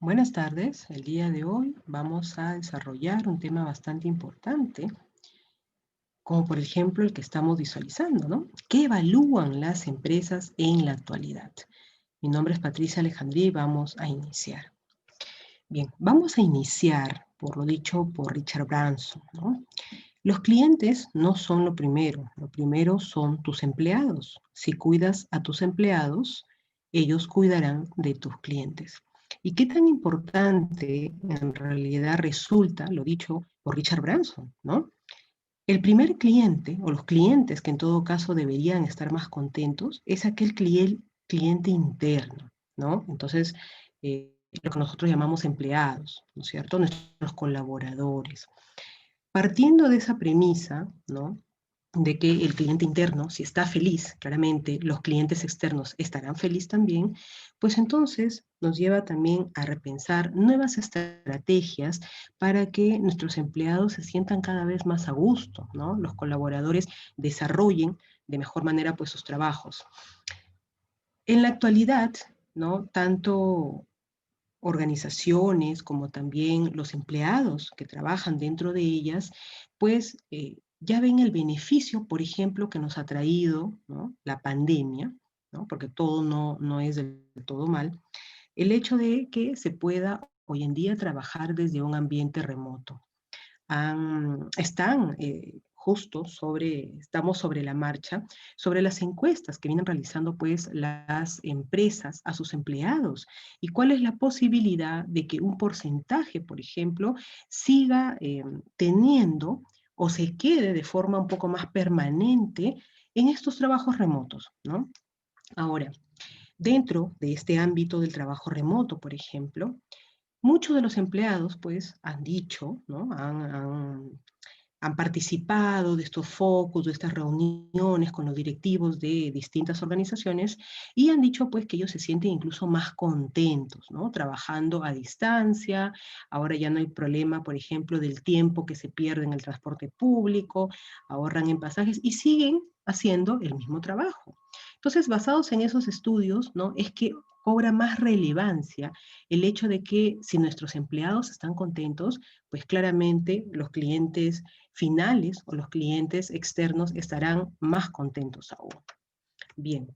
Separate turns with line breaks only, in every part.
Buenas tardes. El día de hoy vamos a desarrollar un tema bastante importante, como por ejemplo el que estamos visualizando, ¿no? ¿Qué evalúan las empresas en la actualidad? Mi nombre es Patricia Alejandría y vamos a iniciar. Bien, vamos a iniciar por lo dicho por Richard Branson, ¿no? Los clientes no son lo primero son tus empleados. Si cuidas a tus empleados, ellos cuidarán de tus clientes. ¿Y qué tan importante en realidad resulta lo dicho por Richard Branson, ¿no? El primer cliente, o los clientes que en todo caso deberían estar más contentos, es aquel cliente interno, ¿no? Entonces, lo que nosotros llamamos empleados, ¿no es cierto? Nuestros colaboradores. Partiendo de esa premisa, ¿no? De que el cliente interno, si está feliz, claramente los clientes externos estarán felices también, pues entonces nos lleva también a repensar nuevas estrategias para que nuestros empleados se sientan cada vez más a gusto, ¿no? Los colaboradores desarrollen de mejor manera pues sus trabajos. En la actualidad, ¿no? Tanto organizaciones como también los empleados que trabajan dentro de ellas, pues ya ven el beneficio, por ejemplo, que nos ha traído, ¿no? La pandemia, ¿no? Porque todo no es del todo mal, el hecho de que se pueda hoy en día trabajar desde un ambiente remoto están justo estamos sobre la marcha, sobre las encuestas que vienen realizando pues las empresas a sus empleados y cuál es la posibilidad de que un porcentaje, por ejemplo, siga teniendo o se quede de forma un poco más permanente en estos trabajos remotos, ¿no? Ahora, dentro de este ámbito del trabajo remoto, por ejemplo, muchos de los empleados, pues, han dicho, ¿no? Han participado de estos focos, de estas reuniones con los directivos de distintas organizaciones y han dicho, pues, que ellos se sienten incluso más contentos, ¿no? Trabajando a distancia, ahora ya no hay problema, por ejemplo, del tiempo que se pierde en el transporte público, ahorran en pasajes y siguen haciendo el mismo trabajo. Entonces, basados en esos estudios, ¿no? Es que cobra más relevancia el hecho de que si nuestros empleados están contentos, pues claramente los clientes finales o los clientes externos estarán más contentos aún. Bien,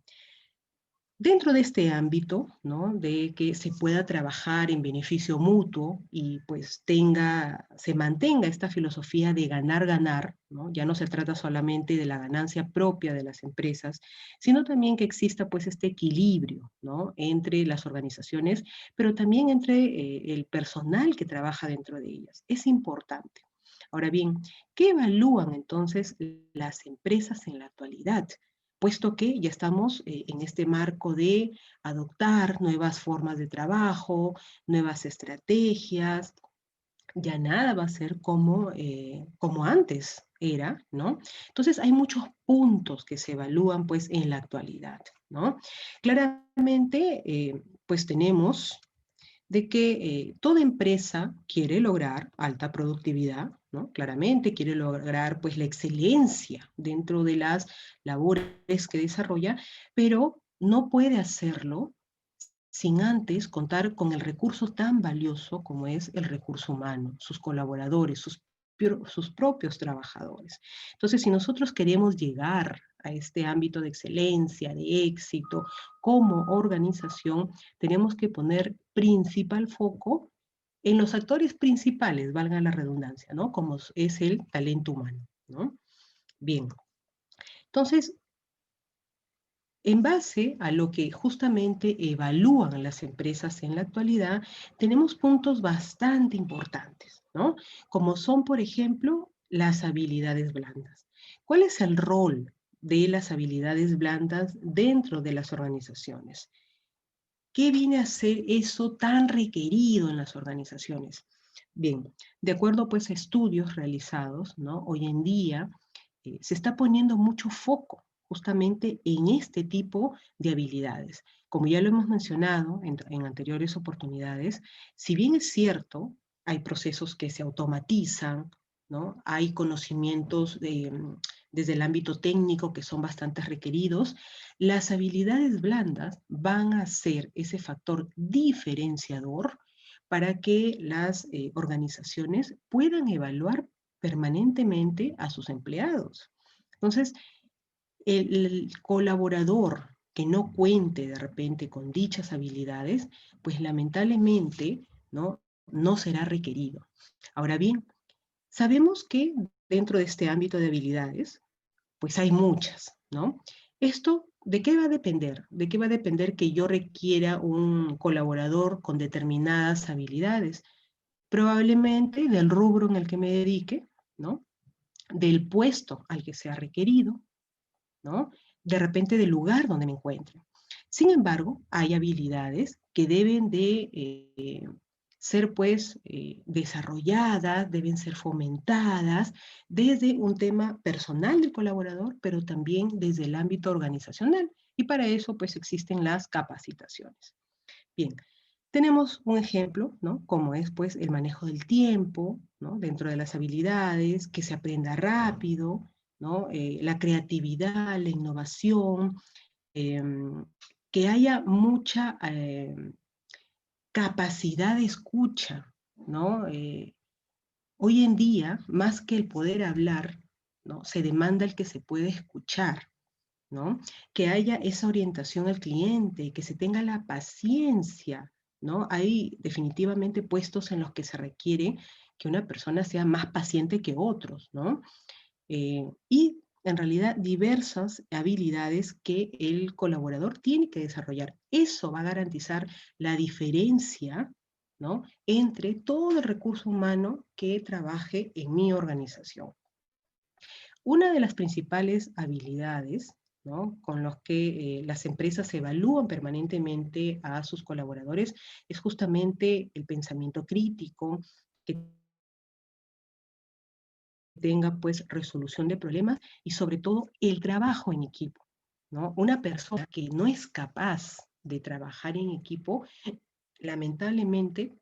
dentro de este ámbito, ¿no? De que se pueda trabajar en beneficio mutuo y pues se mantenga esta filosofía de ganar-ganar, ¿no? Ya no se trata solamente de la ganancia propia de las empresas, sino también que exista pues este equilibrio, ¿no? Entre las organizaciones, pero también entre el personal que trabaja dentro de ellas. Es importante. Ahora bien, ¿qué evalúan entonces las empresas en la actualidad? Puesto que ya estamos en este marco de adoptar nuevas formas de trabajo, nuevas estrategias, ya nada va a ser como antes era, ¿no? Entonces hay muchos puntos que se evalúan pues en la actualidad, ¿no? Claramente, pues tenemos de que toda empresa quiere lograr alta productividad, ¿no? Claramente quiere lograr pues la excelencia dentro de las labores que desarrolla, pero no puede hacerlo sin antes contar con el recurso tan valioso como es el recurso humano, sus colaboradores, sus propios trabajadores. Entonces, si nosotros queremos llegar a este ámbito de excelencia, de éxito, como organización, tenemos que poner principal foco en los actores principales, valga la redundancia, ¿no? Como es el talento humano, ¿no? Bien, entonces, en base a lo que justamente evalúan las empresas en la actualidad, tenemos puntos bastante importantes, ¿no? Como son, por ejemplo, las habilidades blandas. ¿Cuál es el rol de las habilidades blandas dentro de las organizaciones? ¿Qué viene a ser eso tan requerido en las organizaciones? Bien, de acuerdo pues a estudios realizados, ¿no? Hoy en día se está poniendo mucho foco justamente en este tipo de habilidades. Como ya lo hemos mencionado en anteriores oportunidades, si bien es cierto, hay procesos que se automatizan, ¿no? Hay conocimientos desde el ámbito técnico que son bastante requeridos, las habilidades blandas van a ser ese factor diferenciador para que las organizaciones puedan evaluar permanentemente a sus empleados. Entonces, el colaborador que no cuente de repente con dichas habilidades, pues lamentablemente, ¿no? No será requerido. Ahora bien, sabemos que dentro de este ámbito de habilidades, pues hay muchas, ¿no? Esto, ¿de qué va a depender? ¿De qué va a depender que yo requiera un colaborador con determinadas habilidades? Probablemente del rubro en el que me dedique, ¿no? Del puesto al que sea requerido, ¿no? De repente del lugar donde me encuentre. Sin embargo, hay habilidades que deben de ser pues desarrolladas, deben ser fomentadas desde un tema personal del colaborador, pero también desde el ámbito organizacional. Y para eso pues existen las capacitaciones. Bien, tenemos un ejemplo, ¿no? Como es pues el manejo del tiempo, ¿no? Dentro de las habilidades, que se aprenda rápido, ¿no? La creatividad, la innovación, que haya mucha capacidad de escucha, ¿no? Hoy en día, más que el poder hablar, ¿no? Se demanda el que se pueda escuchar, ¿no? Que haya esa orientación al cliente, que se tenga la paciencia, ¿no? Hay definitivamente puestos en los que se requiere que una persona sea más paciente que otros, ¿no? Y en realidad diversas habilidades que el colaborador tiene que desarrollar. Eso va a garantizar la diferencia, ¿no? Entre todo el recurso humano que trabaje en mi organización. Una de las principales habilidades, ¿no? Con los que las empresas evalúan permanentemente a sus colaboradores es justamente el pensamiento crítico, que tenga pues resolución de problemas y sobre todo el trabajo en equipo, ¿no? Una persona que no es capaz de trabajar en equipo, lamentablemente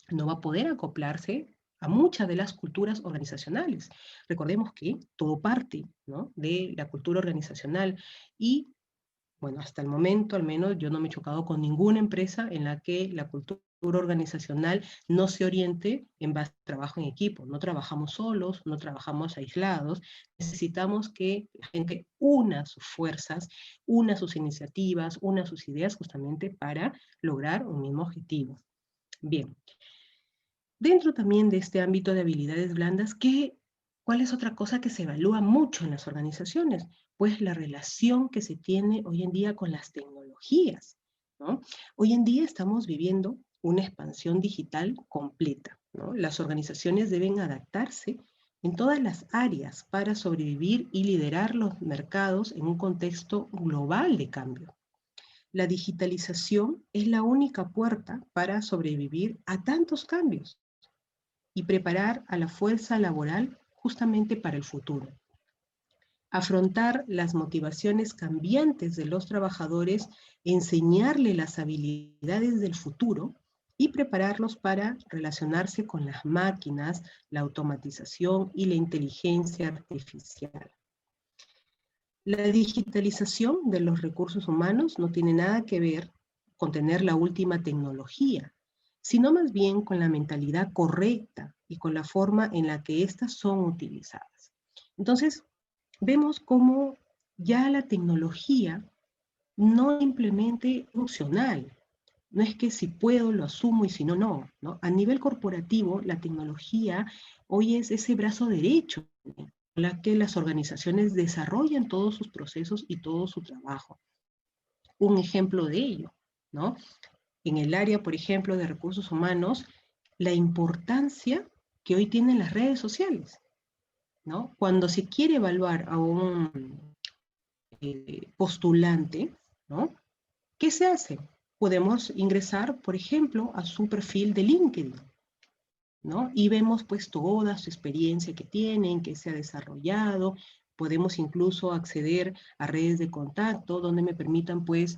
no va a poder acoplarse a muchas de las culturas organizacionales. Recordemos que todo parte, ¿no? De la cultura organizacional y bueno, hasta el momento al menos yo no me he chocado con ninguna empresa en la que la cultura organizacional no se oriente en base a trabajo en equipo. No trabajamos solos, no trabajamos aislados. Necesitamos que la gente una sus fuerzas, una sus iniciativas, una sus ideas justamente para lograr un mismo objetivo. Bien, dentro también de este ámbito de habilidades blandas, ¿cuál es otra cosa que se evalúa mucho en las organizaciones? Pues la relación que se tiene hoy en día con las tecnologías, ¿no? Hoy en día estamos viviendo una expansión digital completa, ¿no? Las organizaciones deben adaptarse en todas las áreas para sobrevivir y liderar los mercados en un contexto global de cambio. La digitalización es la única puerta para sobrevivir a tantos cambios y preparar a la fuerza laboral justamente para el futuro. Afrontar las motivaciones cambiantes de los trabajadores, enseñarle las habilidades del futuro y prepararlos para relacionarse con las máquinas, la automatización y la inteligencia artificial. La digitalización de los recursos humanos no tiene nada que ver con tener la última tecnología, sino más bien con la mentalidad correcta y con la forma en la que éstas son utilizadas. Entonces, vemos cómo ya la tecnología no simplemente es opcional, no es que si puedo lo asumo y si no, no, ¿no? A nivel corporativo, la tecnología hoy es ese brazo derecho con la que las organizaciones desarrollan todos sus procesos y todo su trabajo. Un ejemplo de ello, ¿no? En el área, por ejemplo, de recursos humanos, la importancia que hoy tienen las redes sociales, ¿no? Cuando se quiere evaluar a un postulante, ¿no? ¿Qué se hace? Podemos ingresar, por ejemplo, a su perfil de LinkedIn, ¿no? Y vemos pues toda su experiencia que tienen, que se ha desarrollado. Podemos incluso acceder a redes de contacto donde me permitan pues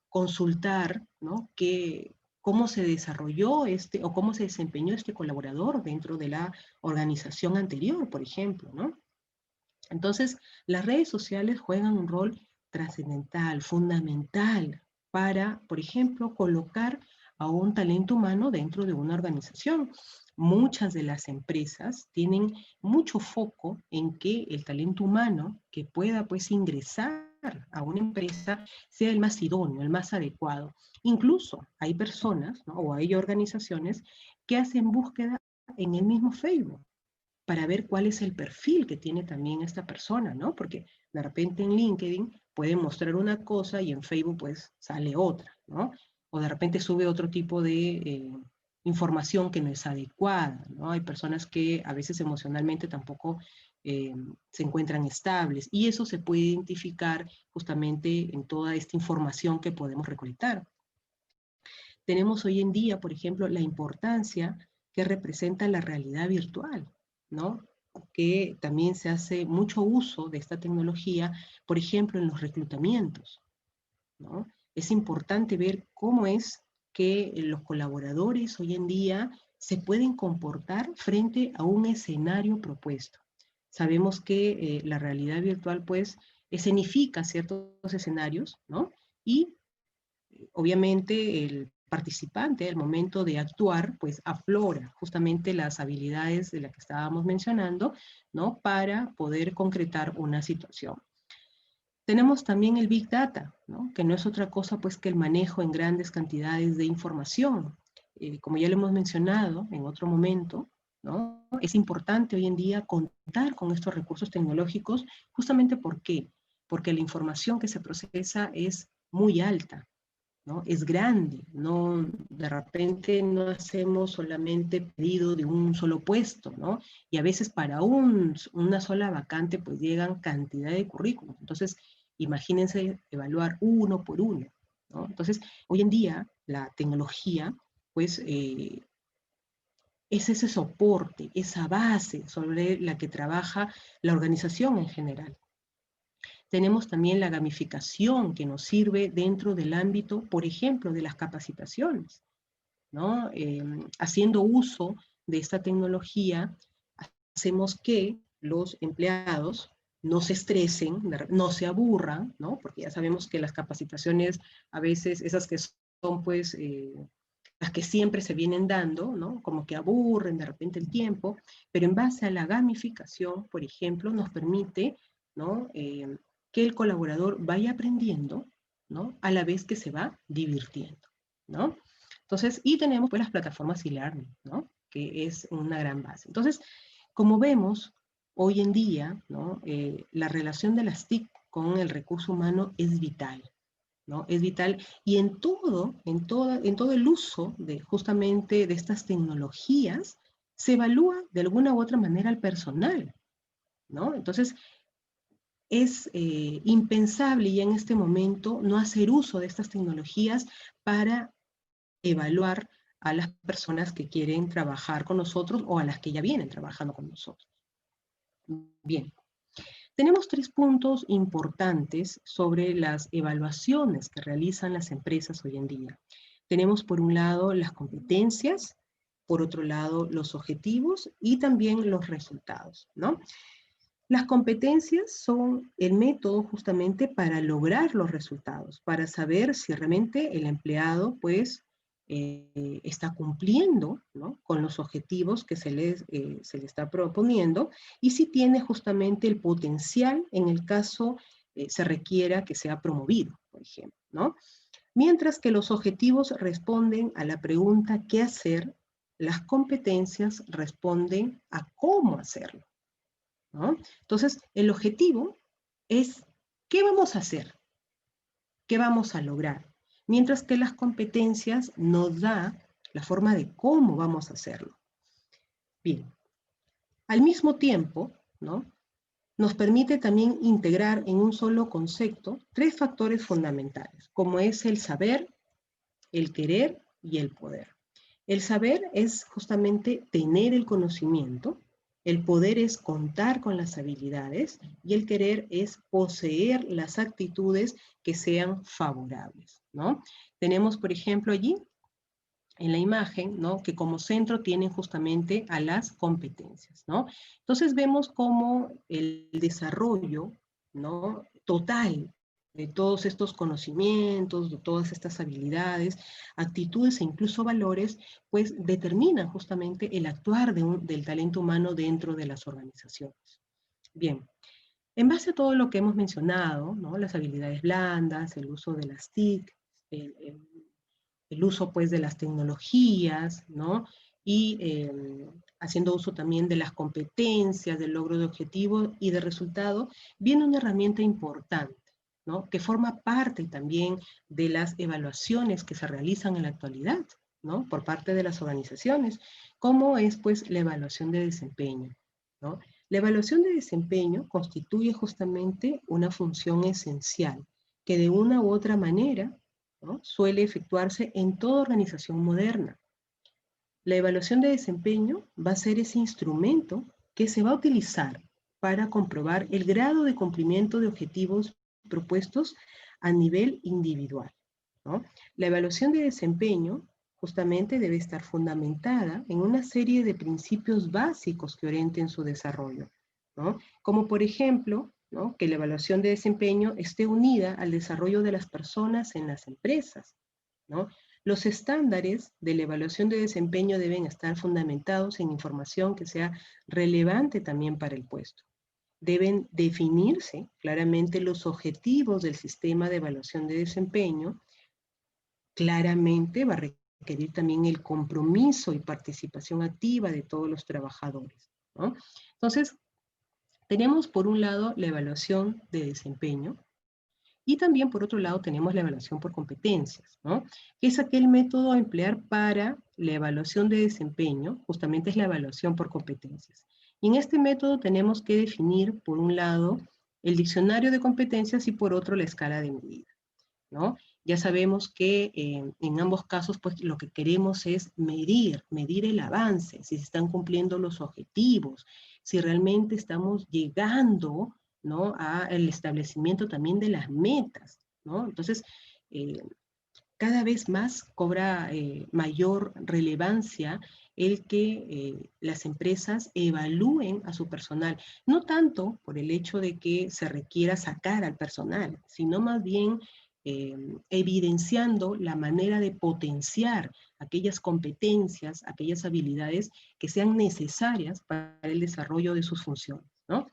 consultar, ¿no? Cómo se desarrolló o cómo se desempeñó este colaborador dentro de la organización anterior, por ejemplo, ¿no? Entonces, las redes sociales juegan un rol trascendental, fundamental, para, por ejemplo, colocar a un talento humano dentro de una organización. Muchas de las empresas tienen mucho foco en que el talento humano que pueda pues ingresar a una empresa sea el más idóneo, el más adecuado. Incluso hay personas, ¿no? O hay organizaciones que hacen búsqueda en el mismo Facebook para ver cuál es el perfil que tiene también esta persona, ¿no? Porque de repente en LinkedIn puede mostrar una cosa y en Facebook pues sale otra, ¿no? O de repente sube otro tipo de información que no es adecuada, ¿no? Hay personas que a veces emocionalmente tampoco se encuentran estables y eso se puede identificar justamente en toda esta información que podemos recolectar. Tenemos hoy en día, por ejemplo, la importancia que representa la realidad virtual, ¿no? Que también se hace mucho uso de esta tecnología, por ejemplo, en los reclutamientos, ¿no? Es importante ver cómo es que los colaboradores hoy en día se pueden comportar frente a un escenario propuesto. Sabemos que la realidad virtual, pues, escenifica ciertos escenarios, ¿no? Y obviamente el participante al momento de actuar, pues aflora justamente las habilidades de las que estábamos mencionando, ¿no? Para poder concretar una situación. Tenemos también el Big Data, ¿no? Que no es otra cosa pues que el manejo en grandes cantidades de información. Como ya lo hemos mencionado en otro momento, ¿no? Es importante hoy en día contar con estos recursos tecnológicos justamente ¿por qué? Porque la información que se procesa es muy alta, ¿no? Es grande, no, de repente no hacemos solamente pedido de un solo puesto, ¿no? Y a veces para una sola vacante pues llegan cantidad de currículums. Entonces, imagínense evaluar uno por uno, ¿no? Entonces, hoy en día la tecnología pues es ese soporte, esa base sobre la que trabaja la organización en general. Tenemos también la gamificación que nos sirve dentro del ámbito, por ejemplo, de las capacitaciones, ¿no? Haciendo uso de esta tecnología, hacemos que los empleados no se estresen, no se aburran, ¿no? Porque ya sabemos que las capacitaciones, a veces, esas que son, pues, las que siempre se vienen dando, ¿no? Como que aburren de repente el tiempo, pero en base a la gamificación, por ejemplo, nos permite, ¿no? Que el colaborador vaya aprendiendo, ¿no? A la vez que se va divirtiendo, ¿no? Entonces, y tenemos pues las plataformas e-learning, ¿no? Que es una gran base. Entonces, como vemos, hoy en día, ¿no? La relación de las TIC con el recurso humano es vital, ¿no? Es vital y en todo el uso de justamente de estas tecnologías se evalúa de alguna u otra manera al personal, ¿no? Entonces, es impensable ya en este momento no hacer uso de estas tecnologías para evaluar a las personas que quieren trabajar con nosotros o a las que ya vienen trabajando con nosotros. Bien, tenemos 3 puntos importantes sobre las evaluaciones que realizan las empresas hoy en día. Tenemos por un lado las competencias, por otro lado los objetivos y también los resultados, ¿no? Las competencias son el método justamente para lograr los resultados, para saber si realmente el empleado pues está cumpliendo, ¿no? Con los objetivos que se le está proponiendo y si tiene justamente el potencial en el caso se requiera que sea promovido, por ejemplo, ¿no? Mientras que los objetivos responden a la pregunta ¿qué hacer? Las competencias responden a cómo hacerlo, ¿no? Entonces, el objetivo es ¿qué vamos a hacer? ¿Qué vamos a lograr? Mientras que las competencias nos da la forma de cómo vamos a hacerlo. Bien, al mismo tiempo, ¿no? Nos permite también integrar en un solo concepto 3 factores fundamentales, como es el saber, el querer y el poder. El saber es justamente tener el conocimiento, el poder es contar con las habilidades y el querer es poseer las actitudes que sean favorables, ¿no? Tenemos, por ejemplo, allí en la imagen, ¿no? Que como centro tienen justamente a las competencias, ¿no? Entonces vemos cómo el desarrollo, ¿no? Total de todos estos conocimientos, de todas estas habilidades, actitudes e incluso valores, pues determinan justamente el actuar del talento humano dentro de las organizaciones. Bien, en base a todo lo que hemos mencionado, ¿no? Las habilidades blandas, el uso de las TIC, el, el- el uso pues de las tecnologías, ¿no? Y haciendo uso también de las competencias, del logro de objetivos y de resultados, viene una herramienta importante, ¿no? Que forma parte también de las evaluaciones que se realizan en la actualidad, ¿no? Por parte de las organizaciones, como es pues la evaluación de desempeño, ¿no? La evaluación de desempeño constituye justamente una función esencial que de una u otra manera, ¿no?, suele efectuarse en toda organización moderna. La evaluación de desempeño va a ser ese instrumento que se va a utilizar para comprobar el grado de cumplimiento de objetivos propuestos a nivel individual, ¿no? La evaluación de desempeño justamente debe estar fundamentada en una serie de principios básicos que orienten su desarrollo, ¿no? Como por ejemplo, ¿no?, que la evaluación de desempeño esté unida al desarrollo de las personas en las empresas, ¿no? Los estándares de la evaluación de desempeño deben estar fundamentados en información que sea relevante también para el puesto. Deben definirse claramente los objetivos del sistema de evaluación de desempeño. Claramente va a requerir también el compromiso y participación activa de todos los trabajadores, ¿no? Entonces, tenemos por un lado la evaluación de desempeño, y también, por otro lado, tenemos la evaluación por competencias, ¿no? Que es aquel método a emplear para la evaluación de desempeño, justamente es la evaluación por competencias. Y en este método tenemos que definir, por un lado, el diccionario de competencias y por otro, la escala de medida, ¿no? Ya sabemos que en ambos casos, pues lo que queremos es medir el avance, si se están cumpliendo los objetivos, si realmente estamos llegando, ¿no?, al establecimiento también de las metas, ¿no? Entonces, eh, cada vez más cobra mayor relevancia el que las empresas evalúen a su personal, no tanto por el hecho de que se requiera sacar al personal, sino más bien evidenciando la manera de potenciar aquellas competencias, aquellas habilidades que sean necesarias para el desarrollo de sus funciones, ¿no?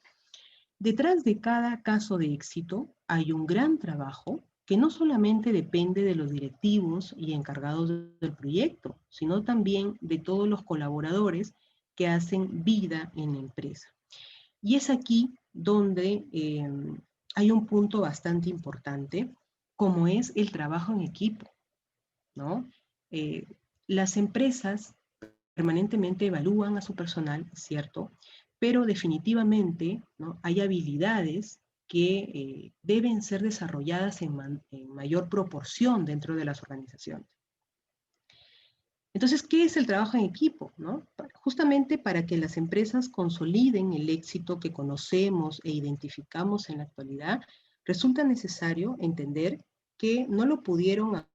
Detrás de cada caso de éxito hay un gran trabajo que no solamente depende de los directivos y encargados del proyecto, sino también de todos los colaboradores que hacen vida en la empresa. Y es aquí donde hay un punto bastante importante, como es el trabajo en equipo, ¿no? Eh, las empresas permanentemente evalúan a su personal, ¿cierto? Pero definitivamente, ¿no?, hay habilidades que deben ser desarrolladas en mayor proporción dentro de las organizaciones. Entonces, ¿qué es el trabajo en equipo, no? Justamente para que las empresas consoliden el éxito que conocemos e identificamos en la actualidad, resulta necesario entender que no lo pudieron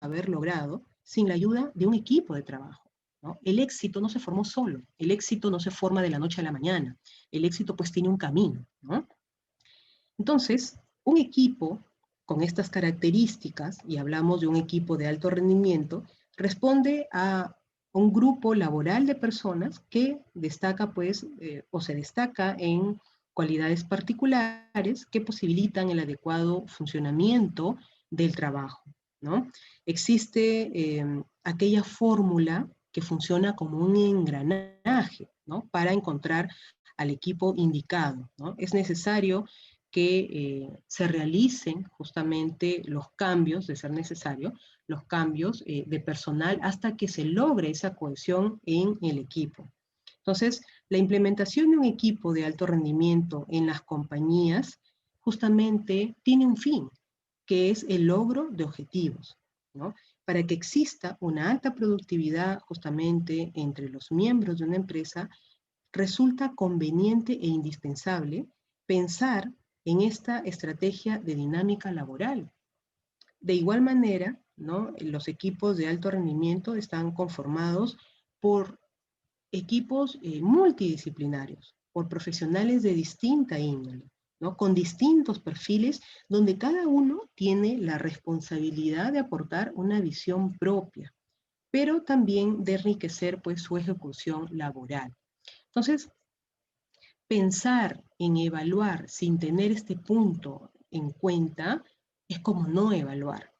haber logrado sin la ayuda de un equipo de trabajo, ¿no? El éxito no se formó solo, el éxito no se forma de la noche a la mañana, el éxito pues tiene un camino, ¿no? Entonces, un equipo con estas características, y hablamos de un equipo de alto rendimiento, responde a un grupo laboral de personas que destaca pues, o se destaca en cualidades particulares que posibilitan el adecuado funcionamiento del trabajo, ¿no? Existe aquella fórmula que funciona como un engranaje, ¿no?, para encontrar al equipo indicado, ¿no? Es necesario que se realicen justamente los cambios, de ser necesario, los cambios de personal hasta que se logre esa cohesión en el equipo. Entonces, la implementación de un equipo de alto rendimiento en las compañías justamente tiene un fin, que es el logro de objetivos, ¿no? Para que exista una alta productividad justamente entre los miembros de una empresa, resulta conveniente e indispensable pensar en esta estrategia de dinámica laboral. De igual manera, ¿no?, los equipos de alto rendimiento están conformados por equipos multidisciplinarios, por profesionales de distinta índole, ¿no? Con distintos perfiles, donde cada uno tiene la responsabilidad de aportar una visión propia, pero también de enriquecer pues, su ejecución laboral. Entonces, pensar en evaluar sin tener este punto en cuenta es como no evaluar,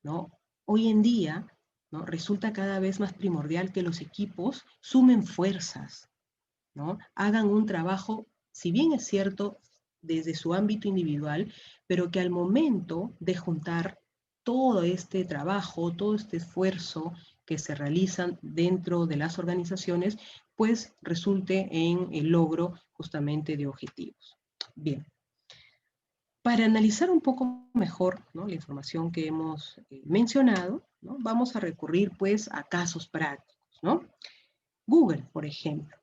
¿no? Hoy en día, ¿no? Resulta cada vez más primordial que los equipos sumen fuerzas, ¿no? Hagan un trabajo, si bien es cierto, desde su ámbito individual, pero que al momento de juntar todo este trabajo, todo este esfuerzo que se realizan dentro de las organizaciones, pues resulte en el logro justamente de objetivos. Bien, para analizar un poco mejor, ¿no?, la información que hemos mencionado, ¿no?, vamos a recurrir pues a casos prácticos, ¿no? Google, por ejemplo.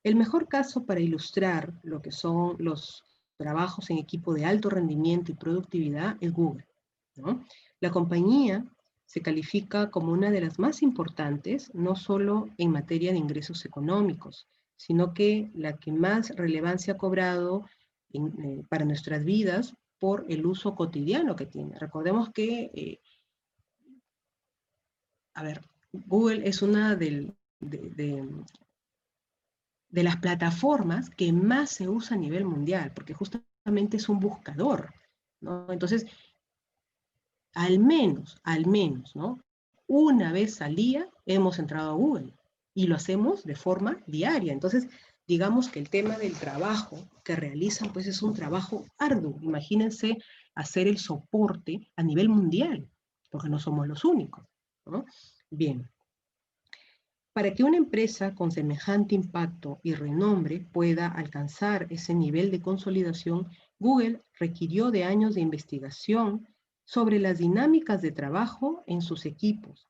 El mejor caso para ilustrar lo que son los trabajos en equipo de alto rendimiento y productividad es Google, ¿no? La compañía se califica como una de las más importantes, no solo en materia de ingresos económicos, sino que la que más relevancia ha cobrado para nuestras vidas por el uso cotidiano que tiene. Recordemos que, a ver, Google es una de las plataformas que más se usa a nivel mundial, porque justamente es un buscador, ¿no? Entonces, al menos, ¿no? Una vez al día hemos entrado a Google y lo hacemos de forma diaria. Entonces, digamos que el tema del trabajo que realizan, pues es un trabajo arduo. Imagínense hacer el soporte a nivel mundial, porque no somos los únicos, ¿no? Bien. Para que una empresa con semejante impacto y renombre pueda alcanzar ese nivel de consolidación, Google requirió de años de investigación sobre las dinámicas de trabajo en sus equipos,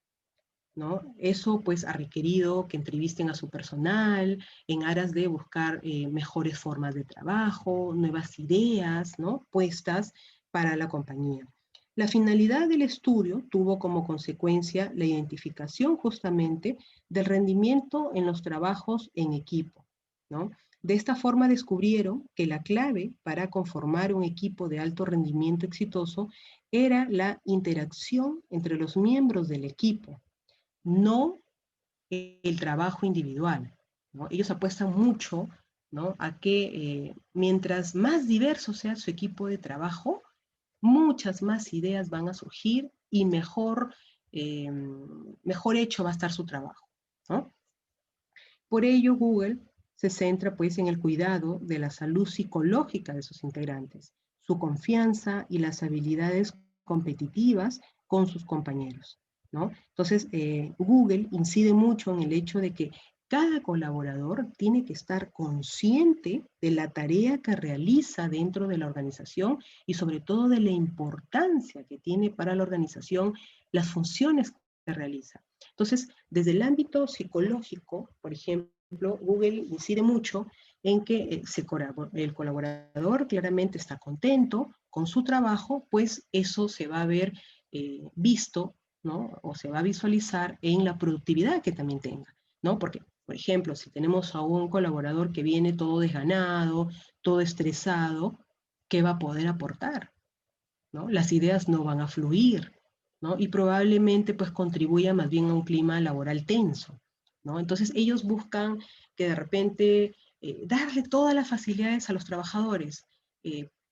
¿no? Eso pues ha requerido que entrevisten a su personal en aras de buscar mejores formas de trabajo, nuevas ideas, ¿no?, puestas para la compañía. La finalidad del estudio tuvo como consecuencia la identificación justamente del rendimiento en los trabajos en equipo, ¿no? De esta forma descubrieron que la clave para conformar un equipo de alto rendimiento exitoso era la interacción entre los miembros del equipo, no el trabajo individual, ¿no? Ellos apuestan mucho, ¿no?, a que mientras más diverso sea su equipo de trabajo, muchas más ideas van a surgir y mejor hecho va a estar su trabajo, ¿no? Por ello, Google se centra pues en el cuidado de la salud psicológica de sus integrantes, su confianza y las habilidades competitivas con sus compañeros, ¿no? Entonces, Google incide mucho en el hecho de que cada colaborador tiene que estar consciente de la tarea que realiza dentro de la organización y sobre todo de la importancia que tiene para la organización las funciones que realiza. Entonces, desde el ámbito psicológico, por ejemplo, Google incide mucho en que el colaborador claramente está contento con su trabajo, pues eso se va a ver visto, ¿no?, o se va a visualizar en la productividad que también tenga, ¿no? Porque, por ejemplo, si tenemos a un colaborador que viene todo desganado, todo estresado, ¿qué va a poder aportar?, ¿no? Las ideas no van a fluir, ¿no? Y probablemente pues contribuya más bien a un clima laboral tenso, ¿no? Entonces ellos buscan que de repente darle todas las facilidades a los trabajadores.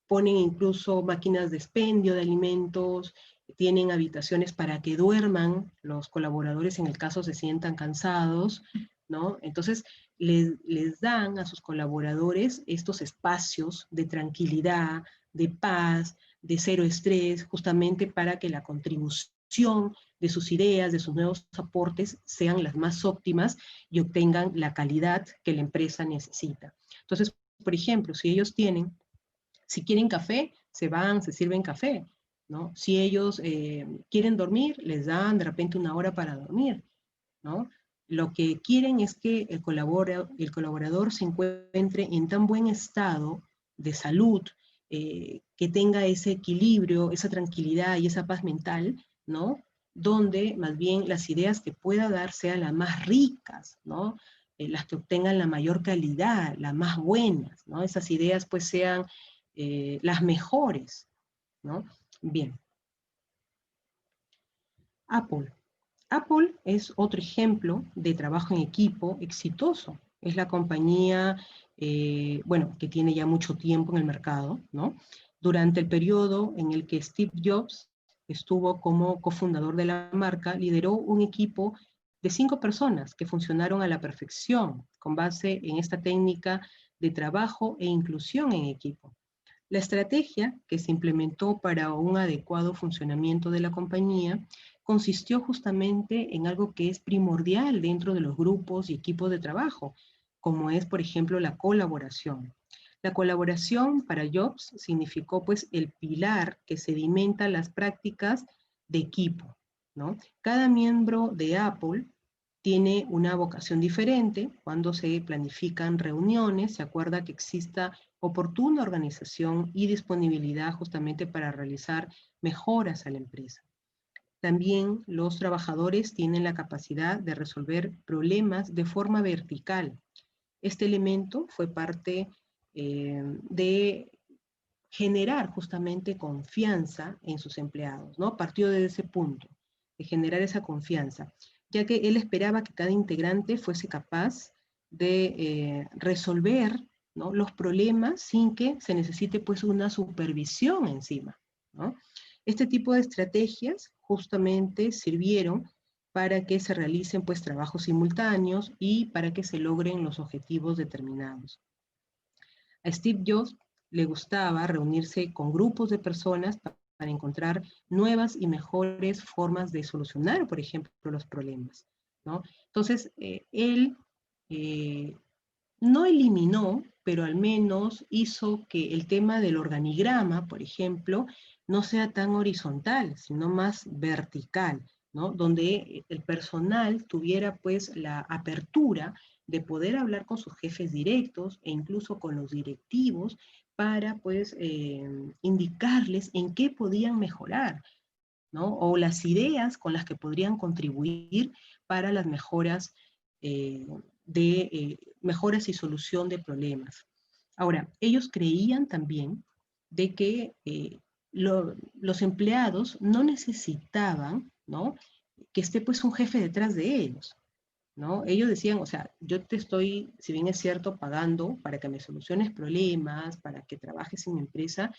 Ponen incluso máquinas de expendio de alimentos, tienen habitaciones para que duerman los colaboradores en el caso se sientan cansados, ¿no? Entonces les dan a sus colaboradores estos espacios de tranquilidad, de paz, de cero estrés, justamente para que la contribución de sus ideas, de sus nuevos aportes, sean las más óptimas y obtengan la calidad que la empresa necesita. Entonces, por ejemplo, si quieren café, se van, se sirven café, ¿no? Si ellos quieren dormir, les dan de repente una hora para dormir, ¿no? Lo que quieren es que el colaborador se encuentre en tan buen estado de salud, que tenga ese equilibrio, esa tranquilidad y esa paz mental, ¿no? Donde más bien las ideas que pueda dar sean las más ricas, ¿no? Las que obtengan la mayor calidad, las más buenas, ¿no? Esas ideas pues sean las mejores, ¿no? Bien. Apple. Apple es otro ejemplo de trabajo en equipo exitoso. Es la compañía, bueno, que tiene ya mucho tiempo en el mercado, ¿no? Durante el periodo en el que Steve Jobs estuvo como cofundador de la marca, lideró un equipo de 5 personas que funcionaron a la perfección con base en esta técnica de trabajo e inclusión en equipo. La estrategia que se implementó para un adecuado funcionamiento de la compañía consistió justamente en algo que es primordial dentro de los grupos y equipos de trabajo, como es, por ejemplo, la colaboración. La colaboración para Jobs significó pues el pilar que sedimenta las prácticas de equipo, ¿no? Cada miembro de Apple tiene una vocación diferente. Cuando se planifican reuniones, se acuerda que exista oportuna organización y disponibilidad justamente para realizar mejoras a la empresa. También los trabajadores tienen la capacidad de resolver problemas de forma vertical. Este elemento fue parte de generar justamente confianza en sus empleados, ¿no? Partió de ese punto, de generar esa confianza, ya que él esperaba que cada integrante fuese capaz de resolver, ¿no?, los problemas sin que se necesite pues una supervisión encima, ¿no? Este tipo de estrategias justamente sirvieron para que se realicen pues trabajos simultáneos y para que se logren los objetivos determinados. A Steve Jobs le gustaba reunirse con grupos de personas para encontrar nuevas y mejores formas de solucionar, por ejemplo, los problemas, ¿no? Entonces, él no eliminó, pero al menos hizo que el tema del organigrama, por ejemplo, no sea tan horizontal, sino más vertical, ¿no? Donde el personal tuviera pues la apertura de poder hablar con sus jefes directos e incluso con los directivos para pues indicarles en qué podían mejorar, ¿no? O las ideas con las que podrían contribuir para las mejoras mejoras y solución de problemas. Ahora, ellos creían también de que los empleados no necesitaban, ¿no?, que esté pues un jefe detrás de ellos, ¿no? Ellos decían, o sea, yo te estoy, si bien es cierto, pagando para que me soluciones problemas, para que trabajes en mi empresa,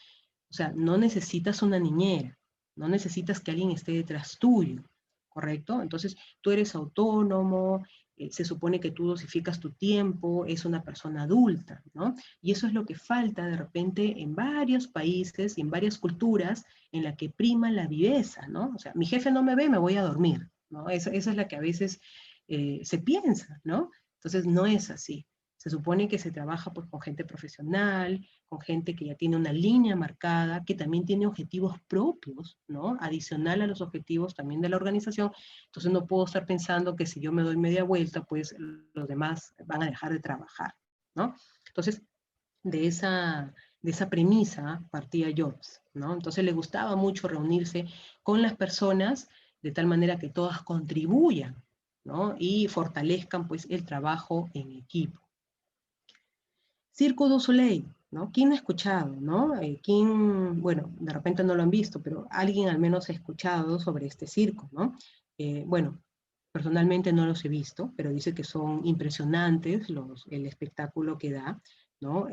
o sea, no necesitas una niñera, no necesitas que alguien esté detrás tuyo, ¿correcto? Entonces, tú eres autónomo, se supone que tú dosificas tu tiempo, es una persona adulta, ¿no? Y eso es lo que falta de repente en varios países y en varias culturas en la que prima la viveza, ¿no? O sea, mi jefe no me ve, me voy a dormir, ¿no? Esa es la que a veces se piensa, ¿no? Entonces, no es así. Se supone que se trabaja pues, con gente profesional, con gente que ya tiene una línea marcada, que también tiene objetivos propios, ¿no? Adicional a los objetivos también de la organización. Entonces no puedo estar pensando que si yo me doy media vuelta, pues los demás van a dejar de trabajar, ¿no? Entonces, de esa premisa partía Jobs, ¿no? Entonces le gustaba mucho reunirse con las personas de tal manera que todas contribuyan, ¿no? Y fortalezcan pues el trabajo en equipo. Cirque du Soleil, ¿no? ¿Quién ha escuchado, no? ¿Quién, bueno, de repente no lo han visto, pero alguien al menos ha escuchado sobre este circo, ¿no? Bueno, personalmente no los he visto, pero dice que son impresionantes el espectáculo que da, ¿no?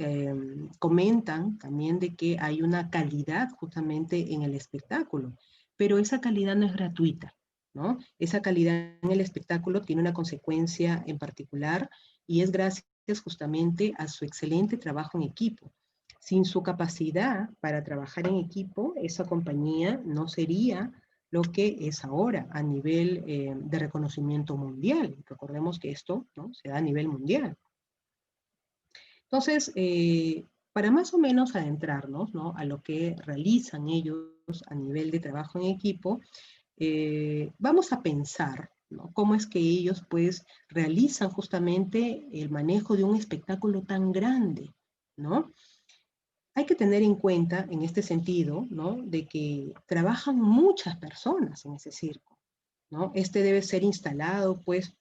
Comentan también de que hay una calidad justamente en el espectáculo, pero esa calidad no es gratuita, ¿no? Esa calidad en el espectáculo tiene una consecuencia en particular y es gracias justamente a su excelente trabajo en equipo. Sin su capacidad para trabajar en equipo, esa compañía no sería lo que es ahora a nivel de reconocimiento mundial. Recordemos que esto, ¿no?, se da a nivel mundial. Entonces, para más o menos adentrarnos, ¿no?, a lo que realizan ellos a nivel de trabajo en equipo, vamos a pensar, ¿no?, cómo es que ellos pues realizan justamente el manejo de un espectáculo tan grande, ¿no? Hay que tener en cuenta en este sentido, ¿no?, de que trabajan muchas personas en ese circo, ¿no? Este debe ser instalado, pues,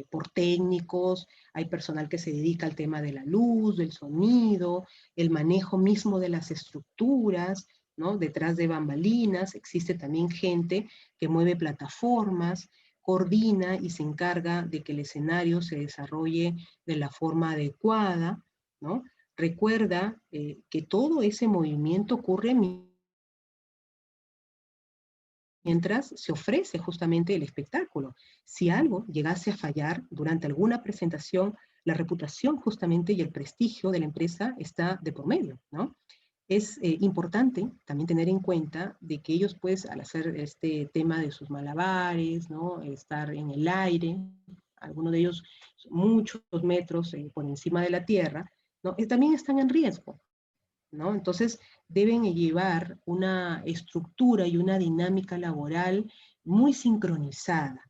por técnicos, hay personal que se dedica al tema de la luz, del sonido, el manejo mismo de las estructuras, ¿no? Detrás de bambalinas, existe también gente que mueve plataformas, coordina y se encarga de que el escenario se desarrolle de la forma adecuada, ¿no? Recuerda que todo ese movimiento ocurre mientras se ofrece justamente el espectáculo. Si algo llegase a fallar durante alguna presentación, la reputación justamente y el prestigio de la empresa está de por medio, ¿no? Es importante también tener en cuenta de que ellos, pues, al hacer este tema de sus malabares, ¿no? Estar en el aire, algunos de ellos muchos metros por encima de la tierra, ¿no? También están en riesgo, ¿no? Entonces, deben llevar una estructura y una dinámica laboral muy sincronizada,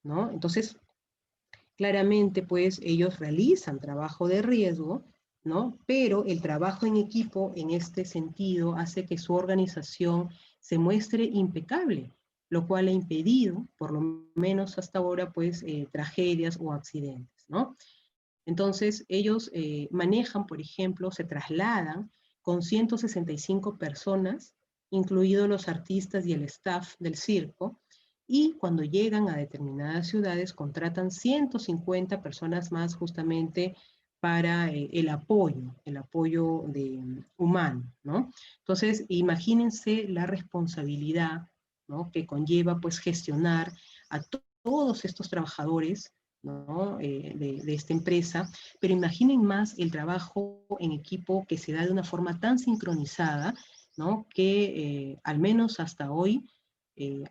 ¿no? Entonces, claramente, pues, ellos realizan trabajo de riesgo, ¿no? Pero el trabajo en equipo, en este sentido, hace que su organización se muestre impecable, lo cual ha impedido, por lo menos hasta ahora, pues, tragedias o accidentes, ¿no? Entonces, ellos manejan, por ejemplo, se trasladan con 165 personas, incluidos los artistas y el staff del circo, y cuando llegan a determinadas ciudades contratan 150 personas más justamente para el apoyo humano, ¿no? Entonces, imagínense la responsabilidad, ¿no? Que conlleva pues gestionar a todos estos trabajadores, ¿no? De esta empresa, pero imaginen más el trabajo en equipo que se da de una forma tan sincronizada, ¿no? Que al menos hasta hoy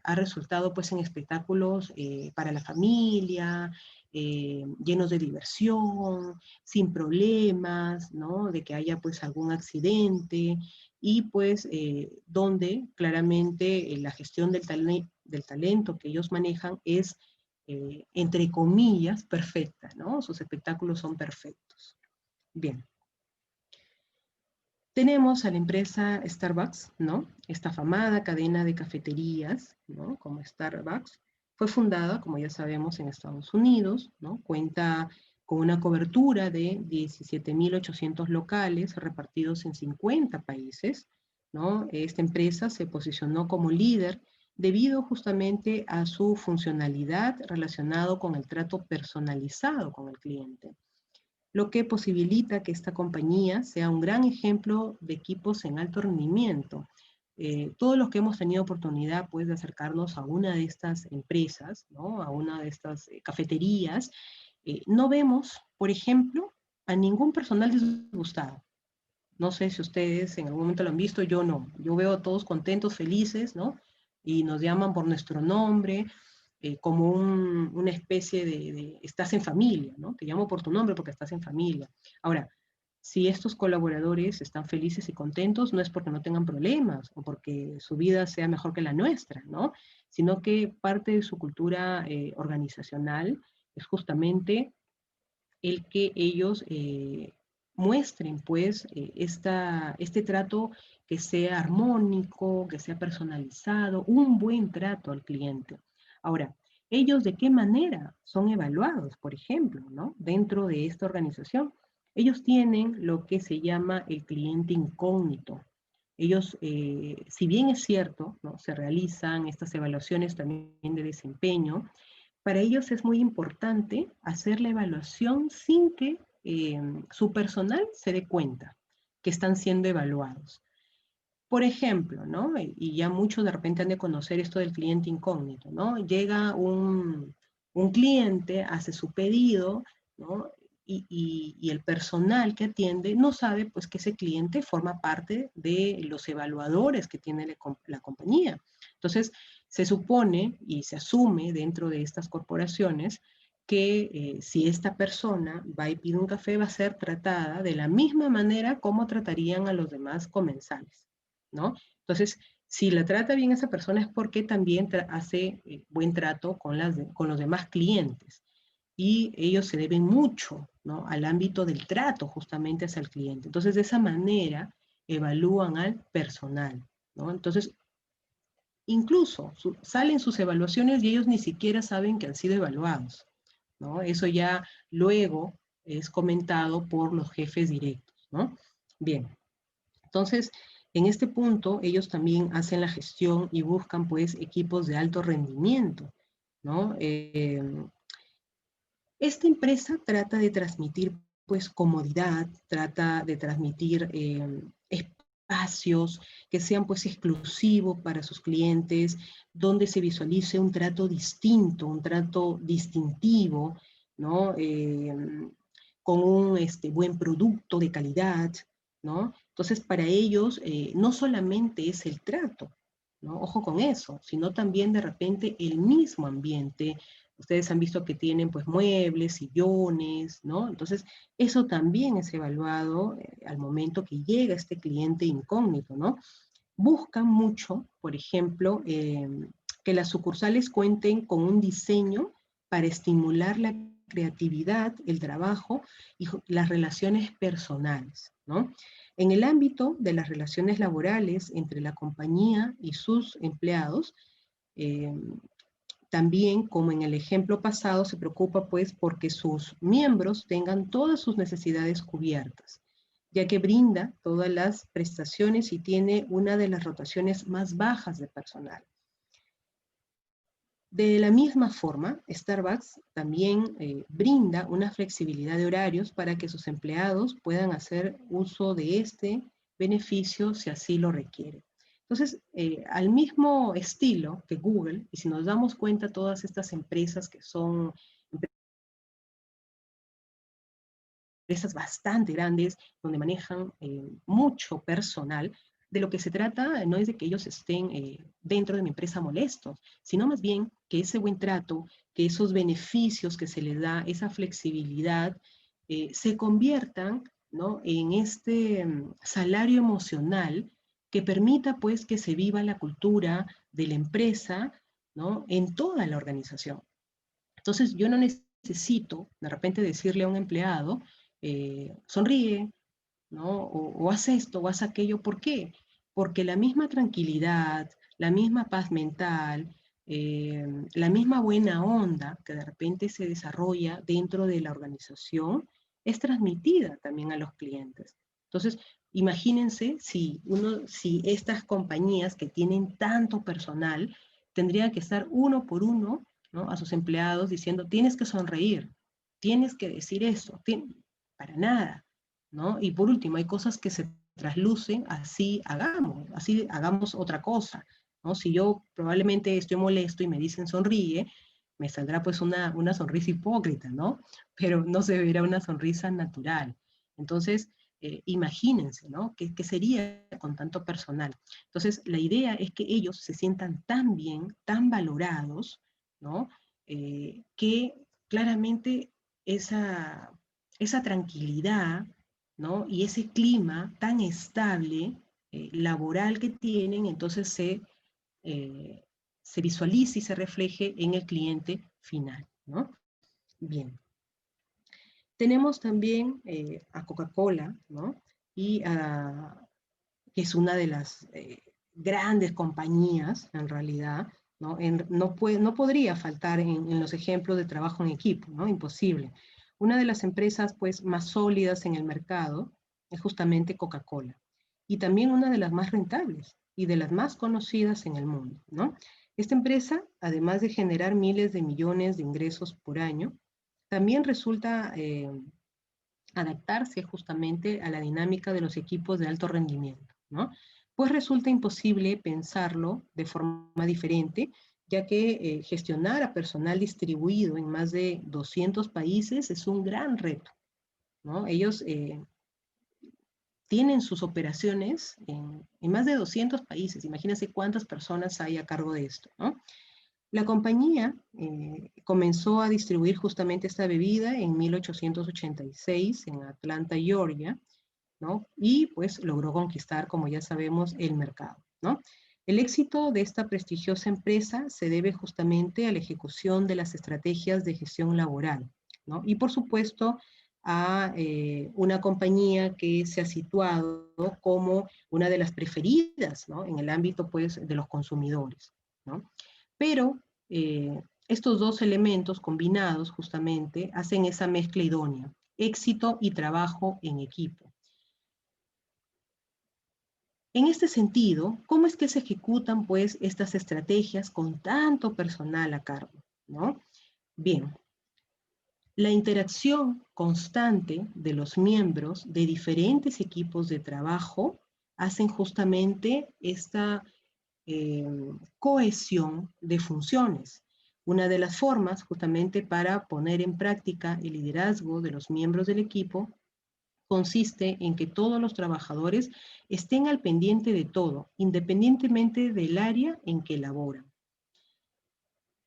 ha resultado pues en espectáculos para la familia, llenos de diversión, sin problemas, ¿no? De que haya pues algún accidente y pues donde claramente la gestión del talento que ellos manejan es entre comillas, perfecta, ¿no? Sus espectáculos son perfectos. Bien. Tenemos a la empresa Starbucks, ¿no? Esta afamada cadena de cafeterías, ¿no? Como Starbucks. Fue fundada, como ya sabemos, en Estados Unidos, ¿no? Cuenta con una cobertura de 17.800 locales repartidos en 50 países, ¿no? Esta empresa se posicionó como líder debido justamente a su funcionalidad relacionado con el trato personalizado con el cliente, lo que posibilita que esta compañía sea un gran ejemplo de equipos en alto rendimiento. Todos los que hemos tenido oportunidad pues, de acercarnos a una de estas empresas, ¿no? A una de estas cafeterías, no vemos, por ejemplo, a ningún personal disgustado. No sé si ustedes en algún momento lo han visto, yo no. Yo veo a todos contentos, felices, ¿no? Y nos llaman por nuestro nombre, como una especie estás en familia, ¿no? Te llamo por tu nombre porque estás en familia. Ahora, si estos colaboradores están felices y contentos, no es porque no tengan problemas o porque su vida sea mejor que la nuestra, ¿no? Sino que parte de su cultura organizacional es justamente el que ellos muestren, pues, este trato que sea armónico, que sea personalizado, un buen trato al cliente. Ahora, ellos de qué manera son evaluados, por ejemplo, ¿no? Dentro de esta organización. Ellos tienen lo que se llama el cliente incógnito. Ellos, si bien es cierto, ¿no? Se realizan estas evaluaciones también de desempeño, para ellos es muy importante hacer la evaluación sin que su personal se dé cuenta que están siendo evaluados. Por ejemplo, ¿no? Y ya muchos de repente han de conocer esto del cliente incógnito, ¿no? Llega un cliente, hace su pedido, ¿no? Y el personal que atiende no sabe pues que ese cliente forma parte de los evaluadores que tiene la compañía. Entonces, se supone y se asume dentro de estas corporaciones que si esta persona va y pide un café va a ser tratada de la misma manera como tratarían a los demás comensales, ¿no? Entonces, si la trata bien esa persona es porque también hace buen trato con los demás clientes. Y ellos se deben mucho, ¿no? Al ámbito del trato justamente hacia el cliente. Entonces, de esa manera evalúan al personal, ¿no? Entonces, incluso salen sus evaluaciones y ellos ni siquiera saben que han sido evaluados, ¿no? Eso ya luego es comentado por los jefes directos, ¿no? Bien, entonces, en este punto, ellos también hacen la gestión y buscan, pues, equipos de alto rendimiento, ¿no? Esta empresa trata de transmitir, pues, comodidad, trata de transmitir espacios que sean, pues, exclusivos para sus clientes, donde se visualice un trato distinto, un trato distintivo, ¿no? Con un buen producto de calidad, ¿no? Entonces, para ellos, no solamente es el trato, ¿no? Ojo con eso, sino también de repente el mismo ambiente. Ustedes han visto que tienen pues muebles, sillones, ¿no? Entonces, eso también es evaluado al momento que llega este cliente incógnito, ¿no? Buscan mucho, por ejemplo, que las sucursales cuenten con un diseño para estimular la creatividad, el trabajo y las relaciones personales, ¿no? En el ámbito de las relaciones laborales entre la compañía y sus empleados, eh, también, como en el ejemplo pasado, se preocupa pues porque sus miembros tengan todas sus necesidades cubiertas, ya que brinda todas las prestaciones y tiene una de las rotaciones más bajas de personal. De la misma forma, Starbucks también brinda una flexibilidad de horarios para que sus empleados puedan hacer uso de este beneficio si así lo requieren. Entonces, al mismo estilo que Google, y si nos damos cuenta todas estas empresas que son empresas bastante grandes, donde manejan mucho personal, de lo que se trata no es de que ellos estén dentro de mi empresa molestos, sino más bien que ese buen trato, que esos beneficios que se les da, esa flexibilidad, se conviertan, ¿no?, en este salario emocional que permita pues que se viva la cultura de la empresa, ¿no?, en toda la organización. Entonces yo no necesito de repente decirle a un empleado, sonríe, ¿no? O haz esto, o haz aquello. ¿Por qué? Porque la misma tranquilidad, la misma paz mental, la misma buena onda que de repente se desarrolla dentro de la organización es transmitida también a los clientes. Entonces, imagínense si estas compañías que tienen tanto personal tendrían que estar uno por uno, ¿no?, a sus empleados diciendo, tienes que sonreír, tienes que decir eso, para nada, ¿no? Y por último, hay cosas que se traslucen, así hagamos otra cosa, ¿no? Si yo probablemente estoy molesto y me dicen sonríe, me saldrá pues una sonrisa hipócrita, ¿no? Pero no se verá una sonrisa natural. Entonces, imagínense, ¿no? ¿Qué sería con tanto personal? Entonces, la idea es que ellos se sientan tan bien, tan valorados, ¿no? Que claramente esa tranquilidad, ¿no?, y ese clima tan estable, laboral que tienen, entonces eh, se visualice y se refleje en el cliente final, ¿no? Bien. Tenemos también a Coca-Cola, ¿no? Que es una de las grandes compañías, en realidad, ¿no? No podría faltar en los ejemplos de trabajo en equipo, ¿no? Imposible. Una de las empresas, pues, más sólidas en el mercado es justamente Coca-Cola. Y también una de las más rentables y de las más conocidas en el mundo, ¿no? Esta empresa, además de generar miles de millones de ingresos por año, también resulta adaptarse justamente a la dinámica de los equipos de alto rendimiento, ¿no? Pues resulta imposible pensarlo de forma diferente, ya que gestionar a personal distribuido en más de 200 países es un gran reto, ¿no? Ellos tienen sus operaciones en más de 200 países. Imagínense cuántas personas hay a cargo de esto, ¿no? La compañía comenzó a distribuir justamente esta bebida en 1886 en Atlanta, Georgia, ¿no? Y pues logró conquistar, como ya sabemos, el mercado, ¿no? El éxito de esta prestigiosa empresa se debe justamente a la ejecución de las estrategias de gestión laboral, ¿no? Y por supuesto a una compañía que se ha situado como una de las preferidas, ¿no?, en el ámbito pues de los consumidores. ¿no? Pero estos dos elementos combinados justamente hacen esa mezcla idónea, éxito y trabajo en equipo. En este sentido, ¿cómo es que se ejecutan pues estas estrategias con tanto personal a cargo, ¿no? Bien, la interacción constante de los miembros de diferentes equipos de trabajo hacen justamente esta cohesión de funciones. Una de las formas justamente para poner en práctica el liderazgo de los miembros del equipo consiste en que todos los trabajadores estén al pendiente de todo, independientemente del área en que laboran.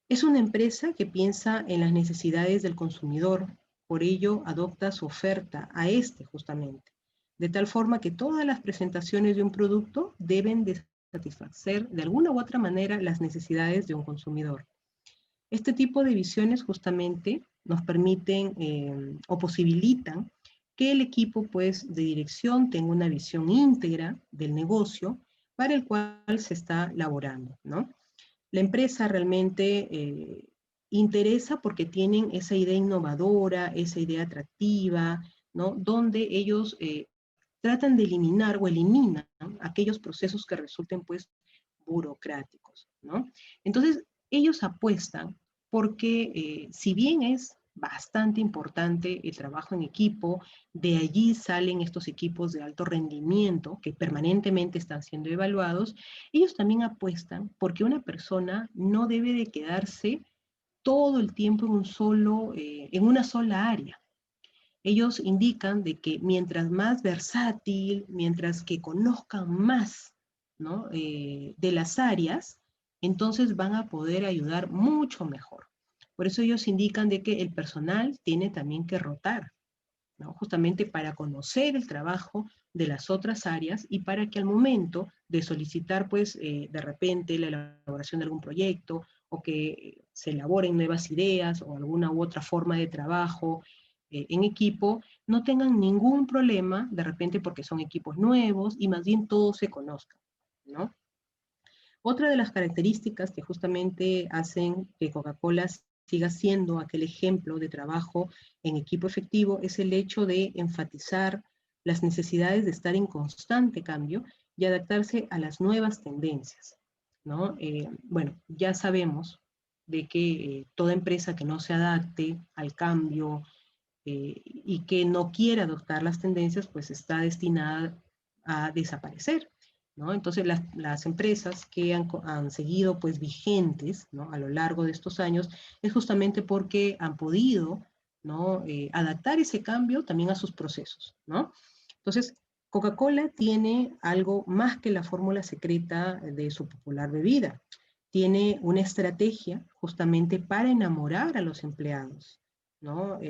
Es una empresa que piensa en las necesidades del consumidor, por ello adopta su oferta a este justamente, de tal forma que todas las presentaciones de un producto deben de satisfacer de alguna u otra manera las necesidades de un consumidor. Este tipo de visiones justamente nos permiten o posibilitan que el equipo pues, de dirección tenga una visión íntegra del negocio para el cual se está laborando, ¿no? La empresa realmente interesa porque tienen esa idea innovadora, esa idea atractiva, ¿no? Donde ellos tratan de eliminar o eliminan, ¿no?, aquellos procesos que resulten pues burocráticos, ¿no? Entonces, ellos apuestan porque si bien es bastante importante el trabajo en equipo, de allí salen estos equipos de alto rendimiento que permanentemente están siendo evaluados, ellos también apuestan porque una persona no debe de quedarse todo el tiempo en una sola área. Ellos indican de que mientras más versátil, mientras que conozcan más, ¿no?, de las áreas, entonces van a poder ayudar mucho mejor. Por eso ellos indican de que el personal tiene también que rotar, ¿no?, justamente para conocer el trabajo de las otras áreas y para que al momento de solicitar, pues, de repente la elaboración de algún proyecto o que se elaboren nuevas ideas o alguna u otra forma de trabajo en equipo, no tengan ningún problema, de repente porque son equipos nuevos y más bien todos se conozcan, ¿no? Otra de las características que justamente hacen que Coca-Cola siga siendo aquel ejemplo de trabajo en equipo efectivo es el hecho de enfatizar las necesidades de estar en constante cambio y adaptarse a las nuevas tendencias, ¿no? Bueno, ya sabemos de que toda empresa que no se adapte al cambio y que no quiera adoptar las tendencias, pues está destinada a desaparecer, ¿no? Entonces las empresas que han seguido pues vigentes, ¿no?, a lo largo de estos años es justamente porque han podido, ¿no?, adaptar ese cambio también a sus procesos, ¿no? Entonces, Coca-Cola tiene algo más que la fórmula secreta de su popular bebida. Tiene una estrategia justamente para enamorar a los empleados, ¿no?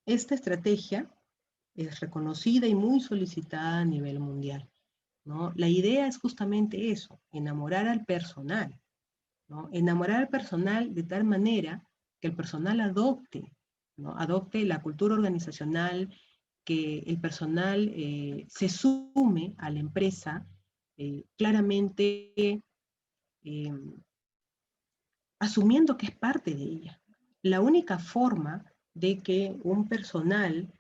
Esta estrategia es reconocida y muy solicitada a nivel mundial, ¿no? La idea es justamente eso, enamorar al personal, ¿no? Enamorar al personal de tal manera que el personal adopte, ¿no?, adopte la cultura organizacional, que el personal se sume a la empresa claramente eh, asumiendo que es parte de ella. La única forma de que un personal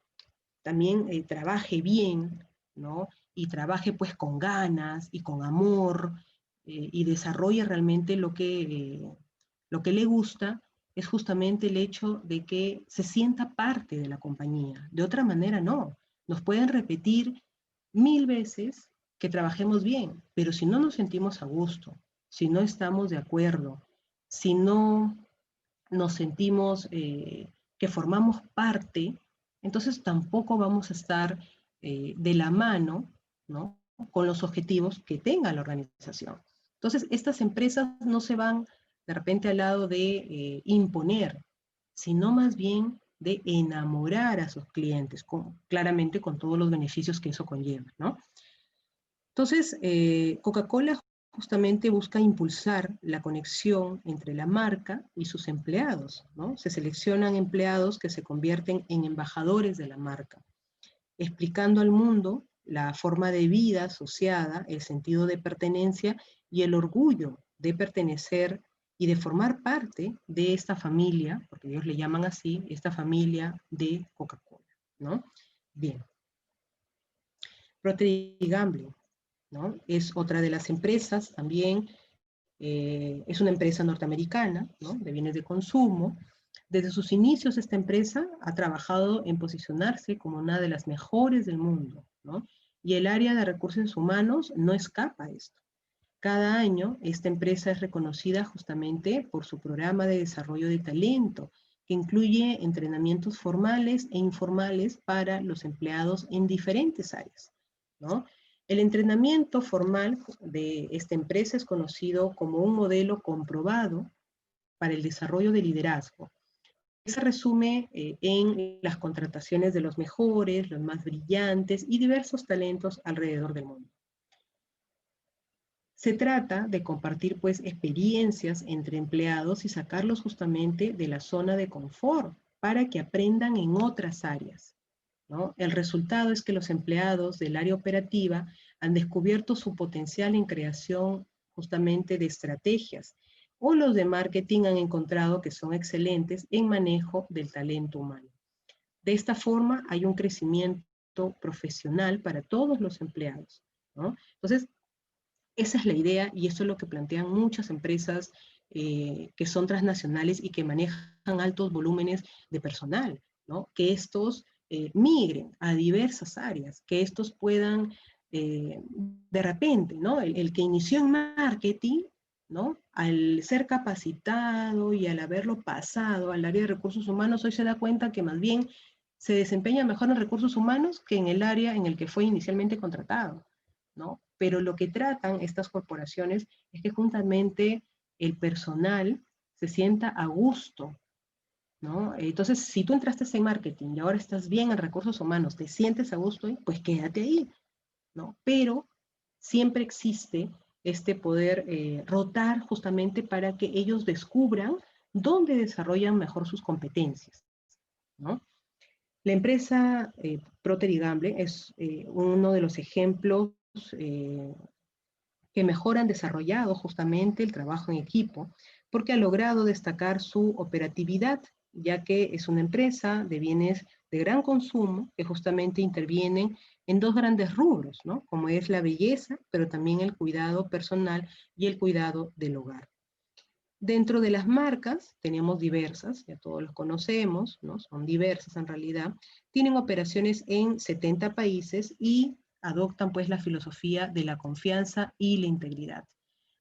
también trabaje bien, ¿no?, y trabaje pues con ganas y con amor y desarrolle realmente lo que le gusta, es justamente el hecho de que se sienta parte de la compañía. De otra manera no. Nos pueden repetir 1000 veces que trabajemos bien, pero si no nos sentimos a gusto, si no estamos de acuerdo, si no nos sentimos que formamos parte, entonces tampoco vamos a estar de la mano, ¿no?, con los objetivos que tenga la organización. Entonces, estas empresas no se van de repente al lado de imponer, sino más bien de enamorar a sus clientes, claramente con todos los beneficios que eso conlleva, ¿no? Entonces, Coca-Cola justamente busca impulsar la conexión entre la marca y sus empleados, ¿no? Se seleccionan empleados que se convierten en embajadores de la marca, explicando al mundo la forma de vida asociada, el sentido de pertenencia y el orgullo de pertenecer y de formar parte de esta familia, porque ellos le llaman así, esta familia de Coca-Cola, ¿no? Bien. Procter y Gamble, ¿no? Es otra de las empresas también, es una empresa norteamericana, ¿no? De bienes de consumo. Desde sus inicios esta empresa ha trabajado en posicionarse como una de las mejores del mundo, ¿no? Y el área de recursos humanos no escapa a esto. Cada año esta empresa es reconocida justamente por su programa de desarrollo de talento, que incluye entrenamientos formales e informales para los empleados en diferentes áreas, ¿no? El entrenamiento formal de esta empresa es conocido como un modelo comprobado para el desarrollo de liderazgo. Se resume en las contrataciones de los mejores, los más brillantes y diversos talentos alrededor del mundo. Se trata de compartir pues experiencias entre empleados y sacarlos justamente de la zona de confort para que aprendan en otras áreas, ¿no? El resultado es que los empleados del área operativa han descubierto su potencial en creación justamente de estrategias, o los de marketing han encontrado que son excelentes en manejo del talento humano. De esta forma hay un crecimiento profesional para todos los empleados, ¿no? Entonces, esa es la idea y eso es lo que plantean muchas empresas que son transnacionales y que manejan altos volúmenes de personal, ¿no? Que estos migren a diversas áreas, que estos puedan de repente, ¿no? El que inició en marketing, ¿no? Al ser capacitado y al haberlo pasado al área de recursos humanos, hoy se da cuenta que más bien se desempeña mejor en recursos humanos que en el área en el que fue inicialmente contratado, ¿no? Pero lo que tratan estas corporaciones es que juntamente el personal se sienta a gusto, ¿no? Entonces, si tú entraste en marketing y ahora estás bien en recursos humanos, te sientes a gusto, pues quédate ahí, ¿no? Pero siempre existe este poder rotar justamente para que ellos descubran dónde desarrollan mejor sus competencias, ¿no? La empresa Procter y Gamble es uno de los ejemplos eh, que mejor han desarrollado justamente el trabajo en equipo, porque ha logrado destacar su operatividad, ya que es una empresa de bienes de gran consumo que justamente intervienen en dos grandes rubros, ¿no? Como es la belleza, pero también el cuidado personal y el cuidado del hogar. Dentro de las marcas tenemos diversas, ya todos los conocemos, ¿no? Son diversas en realidad, tienen operaciones en 70 países y adoptan pues la filosofía de la confianza y la integridad.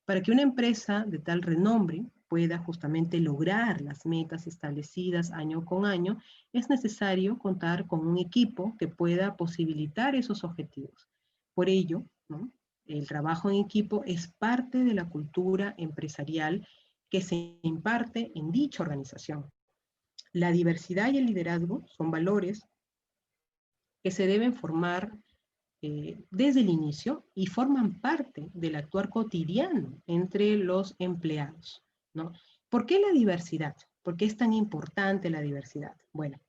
Para que una empresa de tal renombre pueda justamente lograr las metas establecidas año con año, es necesario contar con un equipo que pueda posibilitar esos objetivos. Por ello, ¿no? El trabajo en equipo es parte de la cultura empresarial que se imparte en dicha organización. La diversidad y el liderazgo son valores que se deben formar desde el inicio y forman parte del actuar cotidiano entre los empleados, ¿no? ¿Por qué la diversidad? ¿Por qué es tan importante la diversidad? Bueno,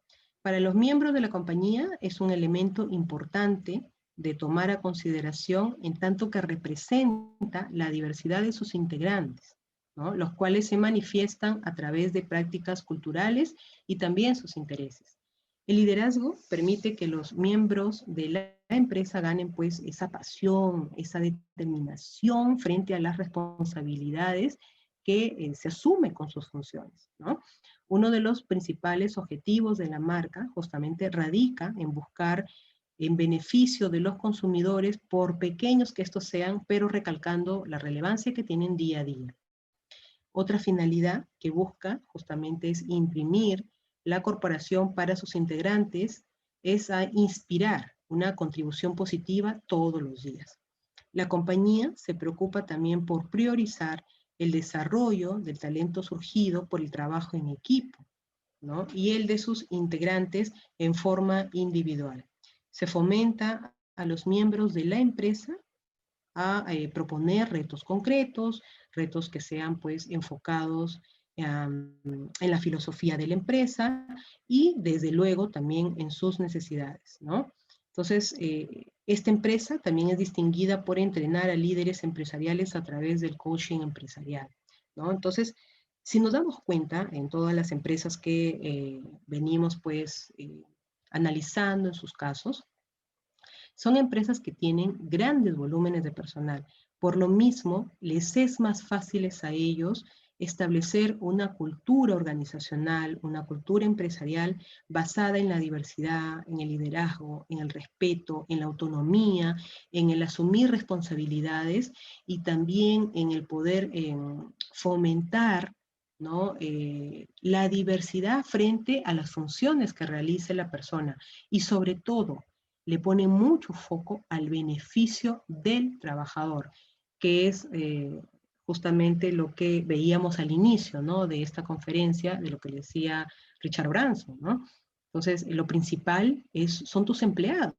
para los miembros de la compañía es un elemento importante de tomar a consideración en tanto que representa la diversidad de sus integrantes, ¿no? Los cuales se manifiestan a través de prácticas culturales y también sus intereses. El liderazgo permite que los miembros de la empresa ganen pues esa pasión, esa determinación frente a las responsabilidades que se asume con sus funciones, ¿no? Uno de los principales objetivos de la marca justamente radica en buscar en beneficio de los consumidores, por pequeños que estos sean, pero recalcando la relevancia que tienen día a día. Otra finalidad que busca justamente es imprimir la corporación para sus integrantes, es a inspirar una contribución positiva todos los días. La compañía se preocupa también por priorizar el desarrollo del talento surgido por el trabajo en equipo, ¿no? Y el de sus integrantes en forma individual. Se fomenta a los miembros de la empresa a proponer retos concretos, retos que sean pues enfocados en la filosofía de la empresa y desde luego también en sus necesidades, ¿no? Entonces, esta empresa también es distinguida por entrenar a líderes empresariales a través del coaching empresarial, ¿no? Entonces, si nos damos cuenta en todas las empresas que venimos pues analizando en sus casos, son empresas que tienen grandes volúmenes de personal. Por lo mismo, les es más fácil a ellos establecer una cultura organizacional, una cultura empresarial basada en la diversidad, en el liderazgo, en el respeto, en la autonomía, en el asumir responsabilidades y también en el poder fomentar, ¿no? La diversidad frente a las funciones que realice la persona y sobre todo le pone mucho foco al beneficio del trabajador, que es justamente lo que veíamos al inicio, ¿no? De esta conferencia, de lo que decía Richard Branson, ¿no? Entonces, lo principal son tus empleados,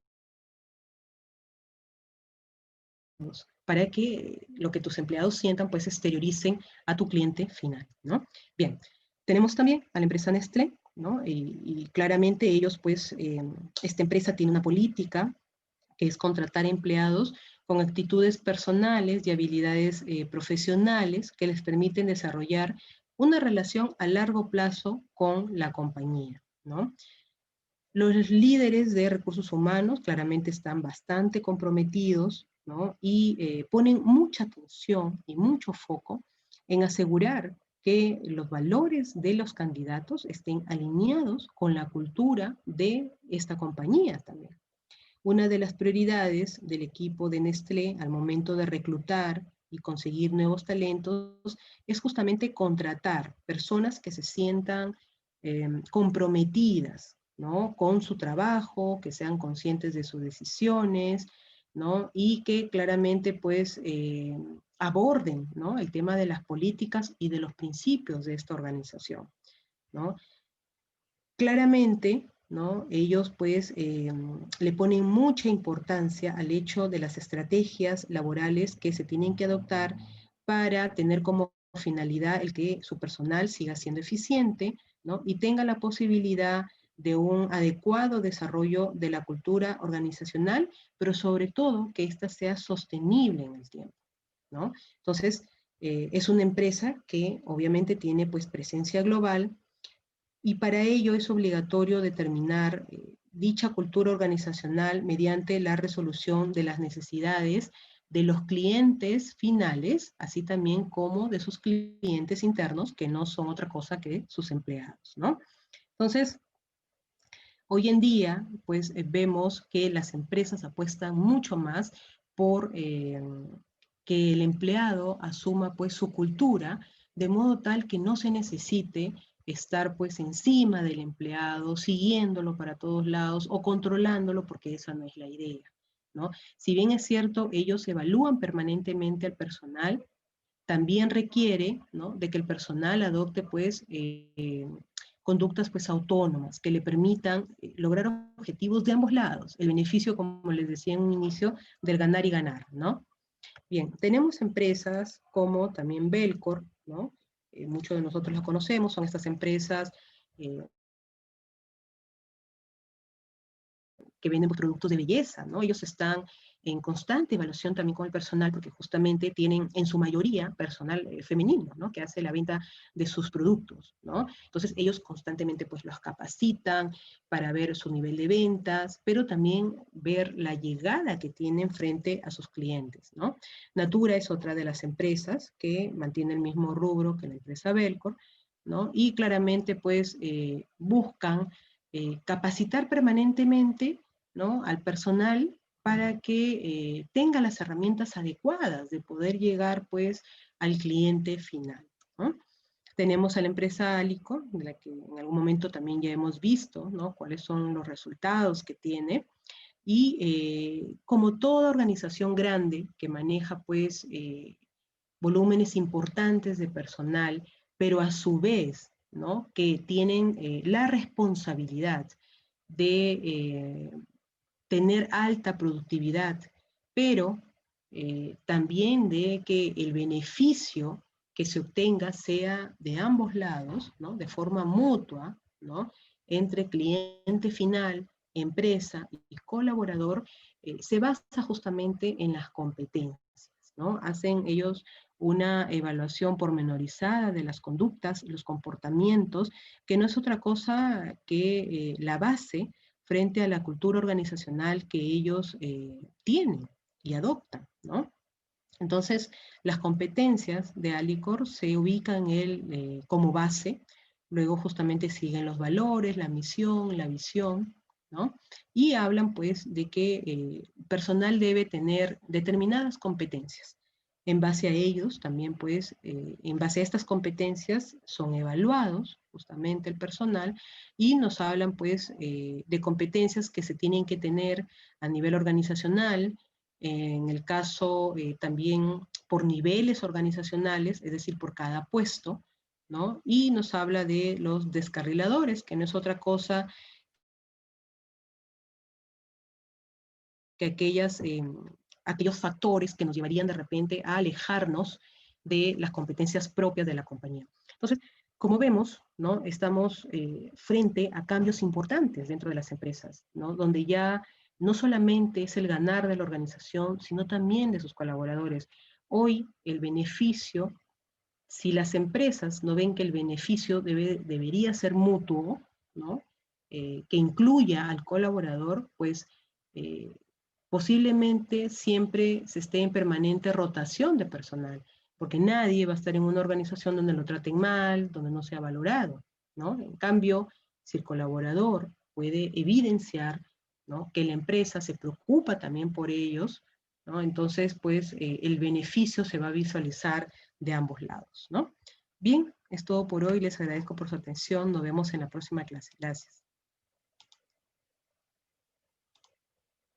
para que lo que tus empleados sientan, pues exterioricen a tu cliente final, ¿no? Bien, tenemos también a la empresa Nestlé, ¿no? Y claramente ellos, pues, esta empresa tiene una política que es contratar empleados con actitudes personales y habilidades profesionales que les permiten desarrollar una relación a largo plazo con la compañía, ¿no? Los líderes de recursos humanos claramente están bastante comprometidos, ¿no? Y ponen mucha atención y mucho foco en asegurar que los valores de los candidatos estén alineados con la cultura de esta compañía también. Una de las prioridades del equipo de Nestlé al momento de reclutar y conseguir nuevos talentos es justamente contratar personas que se sientan comprometidas, ¿no? Con su trabajo, que sean conscientes de sus decisiones, ¿no? Y que claramente pues aborden, ¿no? El tema de las políticas y de los principios de esta organización, ¿no? Claramente, ¿no? Ellos pues le ponen mucha importancia al hecho de las estrategias laborales que se tienen que adoptar para tener como finalidad el que su personal siga siendo eficiente, ¿no? Y tenga la posibilidad de un adecuado desarrollo de la cultura organizacional, pero sobre todo que ésta sea sostenible en el tiempo, ¿no? Entonces, es una empresa que obviamente tiene pues presencia global, y para ello es obligatorio determinar dicha cultura organizacional mediante la resolución de las necesidades de los clientes finales, así también como de sus clientes internos, que no son otra cosa que sus empleados, ¿no? Entonces, hoy en día, pues vemos que las empresas apuestan mucho más por que el empleado asuma pues su cultura, de modo tal que no se necesite estar pues encima del empleado, siguiéndolo para todos lados o controlándolo, porque esa no es la idea, ¿no? Si bien es cierto, ellos evalúan permanentemente al personal, también requiere, ¿no? De que el personal adopte pues conductas pues autónomas que le permitan lograr objetivos de ambos lados, el beneficio, como les decía en un inicio, del ganar y ganar, ¿no? Bien, tenemos empresas como también Belcor, ¿no? Muchos de nosotros las conocemos, son estas empresas eh, que venden productos de belleza, ¿no? Ellos están en constante evaluación también con el personal, porque justamente tienen en su mayoría personal femenino, ¿no? Que hace la venta de sus productos, ¿no? Entonces ellos constantemente pues los capacitan para ver su nivel de ventas, pero también ver la llegada que tienen frente a sus clientes, ¿no? Natura es otra de las empresas que mantiene el mismo rubro que la empresa Belcor, ¿no? Y claramente pues buscan capacitar permanentemente, ¿no? Al personal para que tenga las herramientas adecuadas de poder llegar pues al cliente final, ¿no? Tenemos a la empresa Alico, de la que en algún momento también ya hemos visto, ¿no? Cuáles son los resultados que tiene. Y como toda organización grande que maneja pues volúmenes importantes de personal, pero a su vez, ¿no? Que tienen la responsabilidad de tener alta productividad, pero también de que el beneficio que se obtenga sea de ambos lados, ¿no? De forma mutua, ¿no? Entre cliente final empresa y colaborador se basa justamente en las competencias, ¿no? Hacen ellos una evaluación pormenorizada de las conductas, los comportamientos, que no es otra cosa que la base frente a la cultura organizacional que ellos tienen y adoptan, ¿no? Entonces, las competencias de Alicor se ubican en él como base, luego justamente siguen los valores, la misión, la visión, ¿no? Y hablan pues de que personal debe tener determinadas competencias. En base a ellos, también pues, en base a estas competencias son evaluados justamente el personal y nos hablan pues de competencias que se tienen que tener a nivel organizacional, en el caso también por niveles organizacionales, es decir, por cada puesto, ¿no? Y nos habla de los descarriladores, que no es otra cosa que aquellos factores que nos llevarían de repente a alejarnos de las competencias propias de la compañía. Entonces, como vemos, ¿no? Estamos frente a cambios importantes dentro de las empresas, ¿no? Donde ya no solamente es el ganar de la organización, sino también de sus colaboradores. Hoy el beneficio, si las empresas no ven que el beneficio debería ser mutuo, ¿no? Que incluya al colaborador, pues posiblemente siempre se esté en permanente rotación de personal, porque nadie va a estar en una organización donde lo traten mal, donde no sea valorado, ¿no? En cambio, si el colaborador puede evidenciar, ¿no?, que la empresa se preocupa también por ellos, ¿no? Entonces, pues, el beneficio se va a visualizar de ambos lados, ¿no? Bien, es todo por hoy, les agradezco por su atención, nos vemos en la próxima clase. Gracias.